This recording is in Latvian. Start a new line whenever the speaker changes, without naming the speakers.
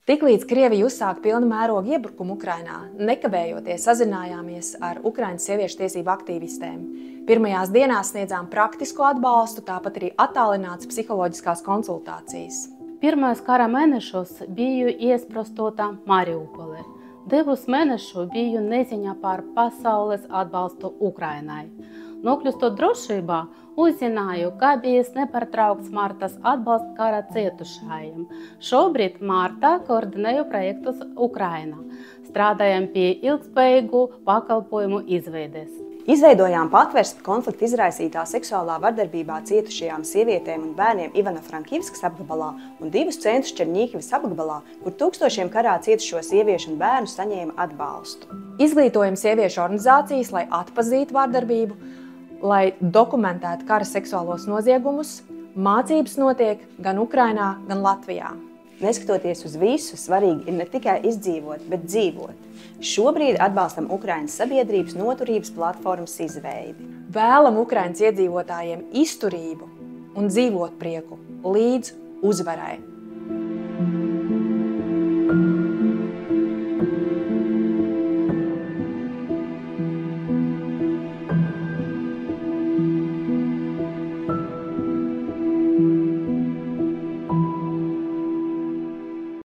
Tiklīdz Krievija uzsāka pilna mēroga iebrukumu Ukrainā, nekavējoties sazinājāmies ar Ukrainas sieviešu tiesību aktīvistēm. Pirmajās dienās sniedzām praktisko atbalstu, tāpat arī attālinātas psiholoģiskās konsultācijas.
Pirmajos kara mēnešos biju iesprostota Mariupolē. 2 mēnešus biju neziņā par pasaules atbalstu Ukrainai. Nokļūstot drošībā, uzzināju, ka bijis nepārtraukts Martas atbalsts kara cietušajiem. Šobrīd Marta koordinēju projektus Ukrainā. Strādājam pie ilgspējīgu pakalpojumu izveides.
Izveidojām patversmi konflikta izraisītā seksuālā vardarbībā cietušajām sievietēm un bērniem Ivano-Frankivskas apgabalā un 2 centrus Čerņīhivas apgabalā, kur tūkstošiem karā cietušo sieviešu un bērnu saņēma atbalstu.
Izglītojam sieviešu organizācijas, lai atpazītu vardarbību, lai dokumentētu kara seksuālos noziegumus. Mācības notiek gan Ukrainā, gan Latvijā.
Neskatoties uz visu, svarīgi ir ne tikai izdzīvot, bet dzīvot. Šobrīd atbalstam Ukrainas sabiedrības noturības platformas izveidi.
Vēlam Ukrainas iedzīvotājiem izturību un dzīvotprieku līdz uzvarai.